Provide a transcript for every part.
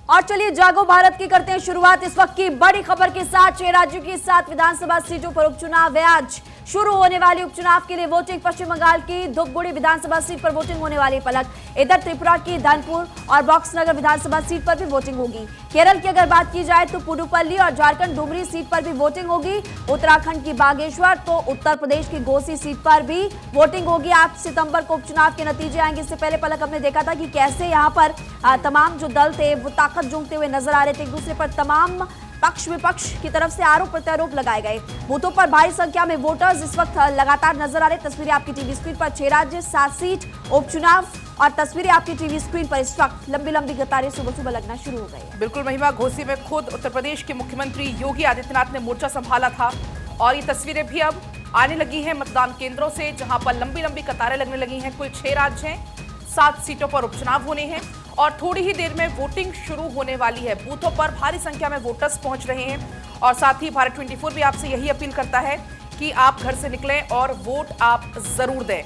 और चलिए जागो भारत की करते हैं शुरुआत इस वक्त की बड़ी खबर के साथ। 6 राज्यों की 7 विधानसभा सीटों पर उपचुनाव है। आज शुरू होने वाली उपचुनाव के लिए वोटिंग। पश्चिम बंगाल की धूपगुड़ी विधानसभा सीट पर वोटिंग होने वाली पलक। इधर त्रिपुरा की धनपुर और बॉक्सनगर विधानसभा सीट पर भी वोटिंग होगी। केरल की अगर बात की जाए तो पुडुपल्ली और झारखंड डुमरी सीट पर भी वोटिंग होगी। उत्तराखंड की बागेश्वर तो उत्तर प्रदेश की घोसी सीट पर भी वोटिंग होगी। 8 सितंबर को उपचुनाव के नतीजे आएंगे। इससे पहले पलक हमने देखा था कि कैसे यहाँ पर तमाम जो दल थे वो ताकत जोंकते हुए नजर आ रहे थे एक दूसरे पर। तमाम पक्ष विपक्ष की तरफ से आरोप प्रत्यारोप लगाए गए। बूथों पर भारी संख्या में वोटर्स इस वक्त लगातार नजर आ रहे। तस्वीरें आपकी टीवी स्क्रीन पर। 6 राज्य 7 सीट उपचुनाव और तस्वीरें आपकी टीवी स्क्रीन पर। इस वक्त लंबी लंबी कतारें सुबह सुबह लगना शुरू हो गई। बिल्कुल महिमा, घोसी में खुद उत्तर प्रदेश के मुख्यमंत्री योगी आदित्यनाथ ने मोर्चा संभाला था और ये तस्वीरें भी अब आने लगी हैं मतदान केंद्रों से, जहां पर लंबी लंबी कतारें लगने लगी हैं। कुल 6 राज्य हैं, 7 सीटों पर उपचुनाव होने हैं और थोड़ी ही देर में वोटिंग शुरू होने वाली है। बूथों पर भारी संख्या में वोटर्स पहुंच रहे हैं और साथ ही भारत 24 भी आपसे यही अपील करता है कि आप घर से निकलें और वोट आप जरूर दें।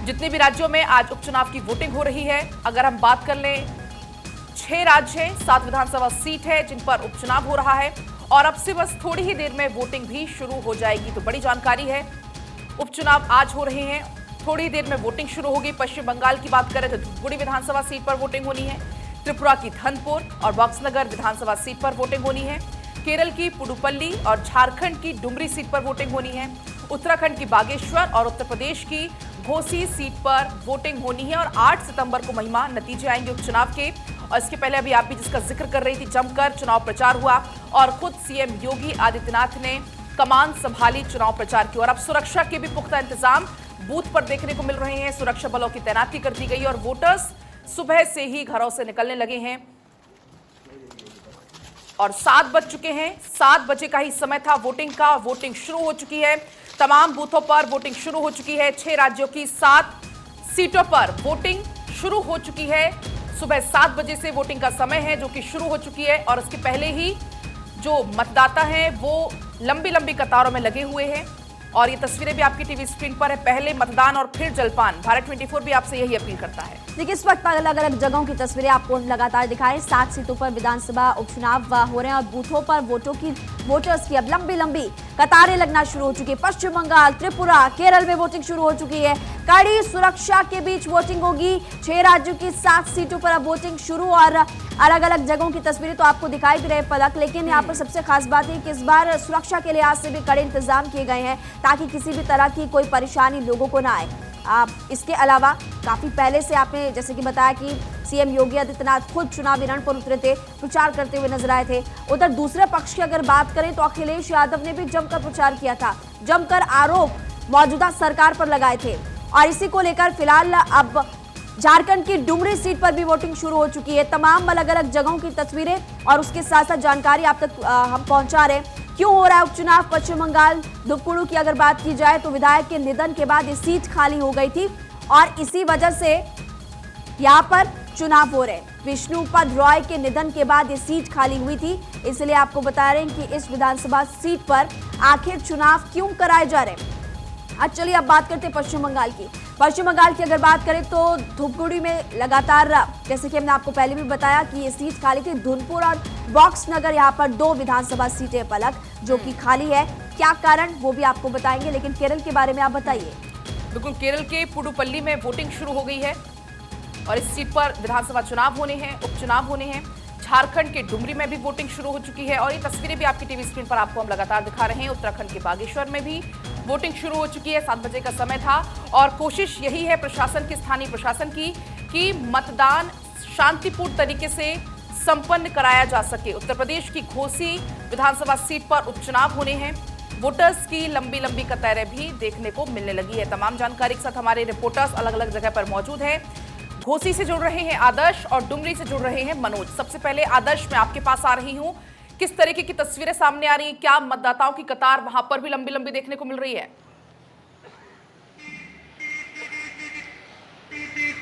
जितने भी राज्यों में आज उपचुनाव की वोटिंग हो रही है, अगर हम बात कर लें, 6 राज्य हैं, 7 विधानसभा सीट है जिन पर उपचुनाव हो रहा है और अब से बस थोड़ी ही देर में वोटिंग भी शुरू हो जाएगी। तो बड़ी जानकारी है, उपचुनाव आज हो रहे हैं, थोड़ी देर में वोटिंग शुरू होगी। पश्चिम बंगाल की बात करें तो धूपगुड़ी विधानसभा सीट पर वोटिंग होनी है। त्रिपुरा की धनपुर और बॉक्सनगर विधानसभा सीट पर वोटिंग होनी है। केरल की पुडुपल्ली और झारखंड की डुमरी सीट पर वोटिंग होनी है। उत्तराखंड की बागेश्वर और उत्तर प्रदेश की घोसी सीट पर वोटिंग होनी है और 8 सितंबर को महिमा नतीजे आएंगे उपचुनाव के। और इसके पहले अभी आप भी जिसका जिक्र कर रही थी, जमकर चुनाव प्रचार हुआ और खुद सीएम योगी आदित्यनाथ ने कमान संभाली चुनाव प्रचार की। और अब सुरक्षा के भी पुख्ता इंतजाम बूथ पर देखने को मिल रहे हैं। सुरक्षा बलों की तैनाती कर दी गई और वोटर्स सुबह से ही घरों से निकलने लगे हैं और 7 बज चुके हैं। 7 बजे का ही समय था वोटिंग का। वोटिंग शुरू हो चुकी है, तमाम बूथों पर वोटिंग शुरू हो चुकी है। 6 राज्यों की 7 सीटों पर वोटिंग शुरू हो चुकी है। सुबह 7 बजे से वोटिंग का समय है जो कि शुरू हो चुकी है और इसके पहले ही जो मतदाता हैं वो लंबी लंबी कतारों में लगे हुए हैं और ये तस्वीरें भी आपकी टीवी स्क्रीन पर है। पहले मतदान और फिर जलपान। भारत 24 भी आपसे यही अपील करता है। देखिए इस वक्त अलग अलग जगहों की तस्वीरें आपको लगातार दिखाएं। 7 सीटों पर विधानसभा उपचुनाव हो रहे हैं और बूथों पर वोटर्स की अब लंबी लंबी कतारें लगना शुरू हो चुकी है। पश्चिम बंगाल, त्रिपुरा, केरल में वोटिंग शुरू हो चुकी है। कड़ी सुरक्षा के बीच वोटिंग होगी। 6 राज्यों की 7 सीटों पर अब वोटिंग शुरू और अलग अलग जगहों की तस्वीरें तो आपको दिखाई भी रहे पलक। लेकिन यहाँ पर सबसे खास बात है कि इस बार सुरक्षा के लिहाज से भी कड़े इंतजाम किए गए हैं ताकि किसी भी तरह की कोई परेशानी लोगों को ना आए। इसके अलावा काफी पहले से आपने जैसे कि बताया कि सीएम योगी आदित्यनाथ खुद चुनावी रण पर उतरे थे, प्रचार करते हुए नजर आए थे। उधर दूसरे पक्ष की अगर बात करें तो अखिलेश यादव ने भी जमकर प्रचार किया था, जमकर आरोप मौजूदा सरकार पर लगाए थे और इसी को लेकर फिलहाल अब झारखंड की डुमरी सीट पर भी वोटिंग शुरू हो चुकी है। तमाम अलग अलग जगहों की तस्वीरें और उसके साथ साथ जानकारी आप तक हम पहुंचा रहे हैं। क्यों हो रहा है उपचुनाव? पश्चिम बंगाल धूपगुड़ी की अगर बात की जाए तो विधायक के निधन के बाद ये सीट खाली हो गई थी और इसी वजह से यहाँ पर चुनाव हो रहे। विष्णुपद रॉय के निधन के बाद ये सीट खाली हुई थी, इसलिए आपको बता रहे हैं कि इस विधानसभा सीट पर आखिर चुनाव क्यों कराए जा रहे हैं। आज चलिए अब बात करते हैं पश्चिम बंगाल की। पश्चिम बंगाल की अगर बात करें तो धूपगुड़ी में लगातार जैसे कि हमने आपको पहले भी बताया कि ये सीट खाली थी। धनपुर और बॉक्सनगर यहाँ पर 2 विधानसभा सीटें पलक जो कि खाली है। क्या कारण वो भी आपको बताएंगे, लेकिन केरल के बारे में आप बताइए। बिल्कुल, केरल के पुडुपल्ली में वोटिंग शुरू हो गई है और इस सीट पर विधानसभा चुनाव होने हैं, उपचुनाव होने हैं। झारखंड के डुमरी में भी वोटिंग शुरू हो चुकी है और ये तस्वीरें भी आपकी टीवी स्क्रीन पर आपको हम लगातार दिखा रहे हैं। उत्तराखंड के बागेश्वर में भी वोटिंग शुरू हो चुकी है। 7 बजे का समय था और कोशिश यही है प्रशासन की, स्थानीय प्रशासन की, कि मतदान शांतिपूर्ण तरीके से संपन्न कराया जा सके। उत्तर प्रदेश की घोसी विधानसभा सीट पर उपचुनाव होने हैं। वोटर्स की लंबी लंबी कतारें भी देखने को मिलने लगी है। तमाम जानकारी के साथ हमारे रिपोर्टर्स अलग अलग जगह पर मौजूद हैं। घोसी से जुड़ रहे हैं आदर्श और डुमरी से जुड़ रहे हैं मनोज। सबसे पहले आदर्श, मैं आपके पास आ रही हूं, किस तरीके की तस्वीरें सामने आ रही हैं? क्या मतदाताओं की कतार वहां पर भी लंबी लंबी देखने को मिल रही है?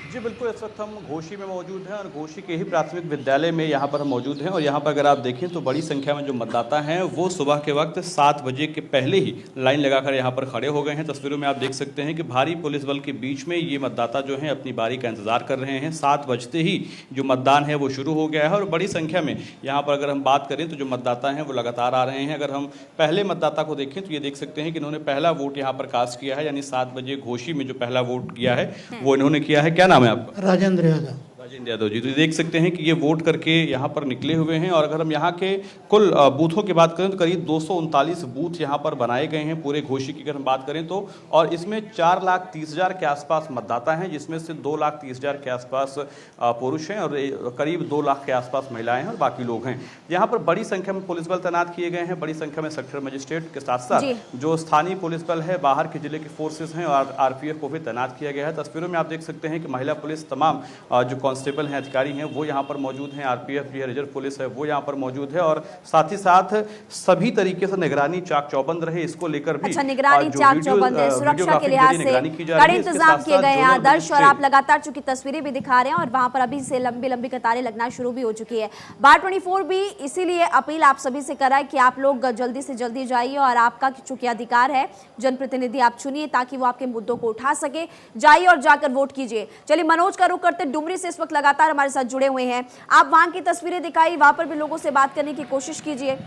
जी बिल्कुल, इस वक्त हम घोसी में मौजूद हैं और घोसी के ही प्राथमिक विद्यालय में यहाँ पर हम मौजूद हैं। और यहाँ पर अगर आप देखें तो बड़ी संख्या में जो मतदाता हैं वो सुबह के वक्त 7 बजे के पहले ही लाइन लगाकर यहाँ पर खड़े हो गए हैं। तस्वीरों में आप देख सकते हैं कि भारी पुलिस बल के बीच में ये मतदाता जो हैं अपनी बारी का इंतजार कर रहे हैं। 7 बजते ही जो मतदान है वो शुरू हो गया है और बड़ी संख्या में यहाँ पर अगर हम बात करें तो जो मतदाता हैं वो लगातार आ रहे हैं। अगर हम पहले मतदाता को देखें तो ये देख सकते हैं कि इन्होंने पहला वोट यहाँ पर कास्ट किया है, यानी 7 बजे घोसी में जो पहला वोट किया है वो इन्होंने किया है। क्या नाम है आपका? राजेंद्र यादव। राजेंद्र यादव जी, तो देख सकते हैं कि ये वोट करके यहाँ पर निकले हुए हैं। और अगर हम यहाँ के कुल बूथों की बात करें तो करीब 239 बूथ यहाँ पर बनाए गए हैं पूरे घोसी की अगर हम बात करें तो। और इसमें 4,30,000 के आसपास मतदाता हैं, जिसमें से 2,30,000 के आसपास पुरुष हैं और करीब 2 लाख के आसपास महिलाएं हैं और बाकी लोग हैं। यहाँ पर बड़ी संख्या में पुलिस बल तैनात किए गए हैं, बड़ी संख्या में सेक्टर मजिस्ट्रेट के साथ साथ जो स्थानीय पुलिस बल है, बाहर के जिले की फोर्सेज हैं और RPF को भी तैनात किया गया है। तस्वीरों में आप देख सकते हैं कि महिला पुलिस तमाम जो कांस्टेबल हैं, अधिकारी हैं, वो यहाँ पर मौजूद हैं। RPF भी है, रिजर्व पुलिस है, वो यहाँ पर मौजूद है। और साथ ही साथ सभी तरीके से निगरानी चाक चौबंद रहे, इसको लेकर भी अच्छा, निगरानी चाक चौबंद है, सुरक्षा के लिहाज से कड़े इंतजाम किए गए हैं आदर्श। और आप लगातार चूंकि तस्वीरें भी दिखा रहे हैं और वहां पर अभी से लंबी लंबी कतारें लगना शुरू भी हो चुकी है। बार 24 भी इसीलिए अपील आप सभी से कर रहा है कि आप लोग जल्दी से जल्दी जाइए और आपका चूंकि अधिकार है, जनप्रतिनिधि आप चुनिए ताकि वो आपके मुद्दों को उठा सके। जाइए और जाकर वोट कीजिए। चलिए मनोज का रुख करते, डुमरी से इस वक्त लगातार हमारे साथ जुड़े हुए हैं। आप वहां की तस्वीरें दिखाई, वहां पर भी लोगों से बात करने की कोशिश कीजिए।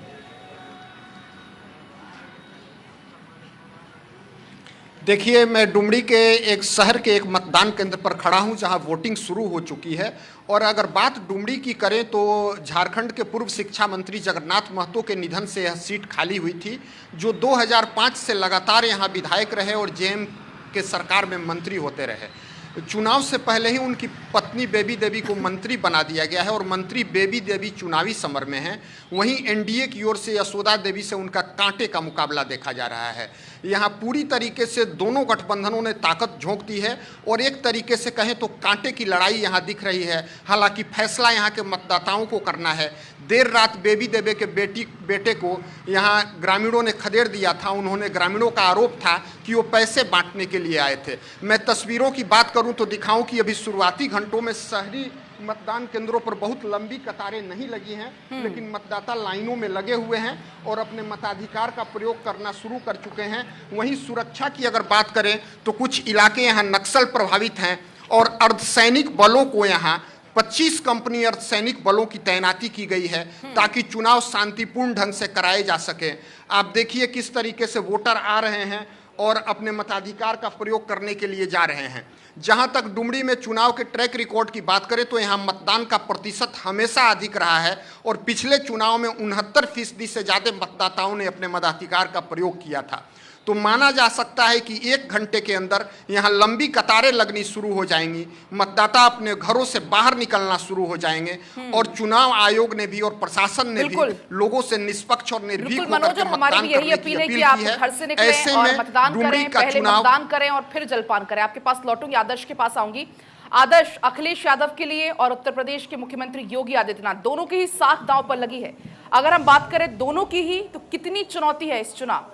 देखिए, मैं डुमरी के एक शहर के एक मतदान केंद्र पर खड़ा हूं जहां वोटिंग शुरू हो चुकी है। और अगर बात डुमरी की करें तो झारखंड के पूर्व शिक्षा मंत्री जगन्नाथ महतो के निधन से यह सीट खाली हुई थी, जो 2005 से लगातार यहां विधायक रहे और JM के सरकार में मंत्री होते रहे। चुनाव से पहले ही उनकी पत्नी बेबी देवी को मंत्री बना दिया गया है और मंत्री बेबी देवी चुनावी समर में हैं। वहीं NDA की ओर से यशोदा देवी से उनका कांटे का मुकाबला देखा जा रहा है। यहाँ पूरी तरीके से दोनों गठबंधनों ने ताकत झोंक दी है और एक तरीके से कहें तो कांटे की लड़ाई यहाँ दिख रही है। हालांकि फैसला यहाँ के मतदाताओं को करना है। देर रात बेबी देवी के बेटे को यहाँ ग्रामीणों ने खदेड़ दिया था। उन्होंने ग्रामीणों का आरोप था कि वो पैसे बांटने के लिए आए थे। मैं तस्वीरों की बात करूं तो दिखाऊं कि अभी शुरुआती घंटों में शहरी मतदान केंद्रों पर बहुत लंबी कतारें नहीं लगी हैं, लेकिन मतदाता लाइनों में लगे हुए हैं और अपने मताधिकार का प्रयोग करना शुरू कर चुके हैं। वहीं सुरक्षा की अगर बात करें तो कुछ इलाके यहाँ नक्सल प्रभावित हैं और अर्धसैनिक बलों को यहाँ 25 कंपनी अर्धसैनिक बलों की तैनाती की गई है ताकि चुनाव शांतिपूर्ण ढंग से कराए जा सके। आप देखिए किस तरीके से वोटर आ रहे हैं और अपने मताधिकार का प्रयोग करने के लिए जा रहे हैं। जहां तक डुमरी में चुनाव के ट्रैक रिकॉर्ड की बात करें तो यहां मतदान का प्रतिशत हमेशा अधिक रहा है और पिछले चुनाव में 69% से ज़्यादा मतदाताओं ने अपने मताधिकार का प्रयोग किया था। तो माना जा सकता है कि 1 घंटे के अंदर यहाँ लंबी कतारें लगनी शुरू हो जाएंगी, मतदाता अपने घरों से बाहर निकलना शुरू हो जाएंगे और चुनाव आयोग ने भी और प्रशासन ने भी लोगों से निष्पक्ष और निर्भीक होकर के मतदान करने की अपील की है। घर से निकलें और मतदान करें, पहले मतदान करें और फिर जलपान करें। आपके पास लौटूंगी, आदर्श के पास आऊंगी। आदर्श, अखिलेश यादव के लिए और उत्तर प्रदेश के मुख्यमंत्री योगी आदित्यनाथ दोनों की ही साख दांव पर लगी है। अगर हम बात करें दोनों की ही, तो कितनी चुनौती है इस चुनाव?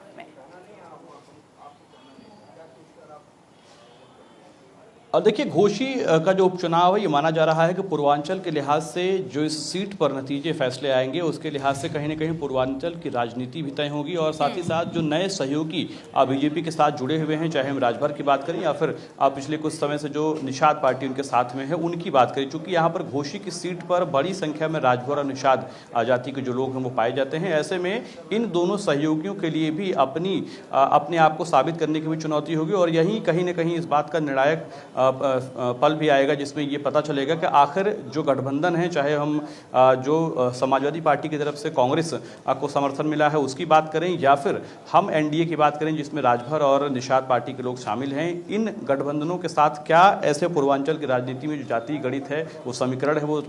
और देखिए, घोसी का जो उपचुनाव है ये माना जा रहा है कि पूर्वांचल के लिहाज से जो इस सीट पर नतीजे फैसले आएंगे उसके लिहाज से कहीं ना कहीं पूर्वांचल की राजनीति भी तय होगी। और साथ ही साथ जो नए सहयोगी बीजेपी के साथ जुड़े हुए हैं, चाहे हम राजभर की बात करें या फिर पिछले कुछ समय से जो निषाद पार्टी उनके साथ में है उनकी बात करें, चूँकि यहाँ पर घोसी की सीट पर बड़ी संख्या में राजभर और निषाद जाति के जो लोग हैं वो पाए जाते हैं। ऐसे में इन दोनों सहयोगियों के लिए भी अपने आप को साबित करने की भी चुनौती होगी और यहीं कहीं ना कहीं इस बात का निर्णायक पल भी आएगा जिसमें ये पता चलेगा कि आखिर जो गठबंधन है, चाहे हम जो समाजवादी पार्टी की तरफ से कांग्रेस को समर्थन मिला है उसकी बात करें या फिर हम NDA की बात करें जिसमें राजभर और निषाद पार्टी के लोग शामिल हैं, इन गठबंधनों के साथ क्या ऐसे पूर्वांचल की राजनीति में जो जातीय गणित है वो समीकरण है वो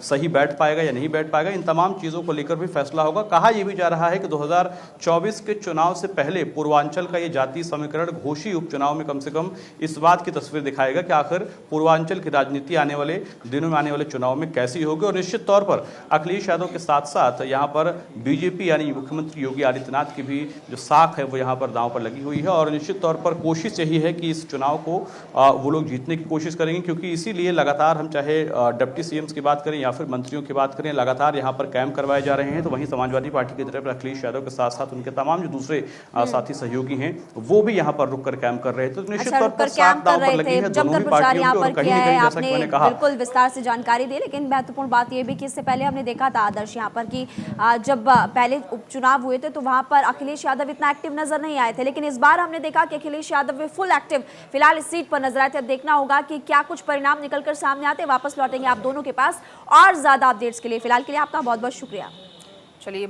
सही बैठ पाएगा या नहीं बैठ पाएगा, इन तमाम चीज़ों को लेकर भी फैसला होगा। कहा यह भी जा रहा है कि 2024 के चुनाव से पहले पूर्वांचल का ये जातीय समीकरण घोसी उपचुनाव में कम से कम इस बात की तस्वीर दिखाएगा दिखाएगा कि आखिर पूर्वांचल की राजनीति आने वाले दिनों में, आने वाले चुनाव में कैसी होगी। और निश्चित तौर पर अखिलेश यादव के साथ साथ यहाँ पर बीजेपी यानी मुख्यमंत्री योगी आदित्यनाथ की भी जो साख है वो यहाँ पर दांव पर लगी हुई है। और निश्चित तौर पर कोशिश यही है कि इस चुनाव को वो लोग जीतने की कोशिश करेंगे, क्योंकि इसीलिए लगातार हम चाहे डिप्टी सीएम्स की बात करें या फिर मंत्रियों की बात करें, लगातार यहाँ पर कैंप करवाए जा रहे हैं। तो वहीं समाजवादी पार्टी की तरफ अखिलेश यादव के साथ साथ उनके तमाम जो दूसरे साथी सहयोगी हैं वो भी यहाँ पर रुककर कैंप कर रहे थे। तो निश्चित तौर पर साख दांव पर लगी है दोनों ही पार्टियों की। और कहीं न कहीं जैसा कि मैंने कहा, बिल्कुल विस्तार से जानकारी दी, लेकिन महत्वपूर्ण बात यह भी कि इससे पहले हमने देखा था आदर्श यहाँ पर कि जब पहले उपचुनाव हुए थे तो वहां पर अखिलेश यादव इतना एक्टिव नजर नहीं आए थे, लेकिन इस बार हमने देखा कि अखिलेश यादव फुल एक्टिव फिलहाल इस सीट पर नजर आए थे। अब देखना होगा कि क्या कुछ परिणाम निकलकर सामने आते। वापस लौटेंगे आप दोनों के पास और ज्यादा अपडेट्स के लिए। फिलहाल के लिए आपका बहुत बहुत शुक्रिया। चलिए।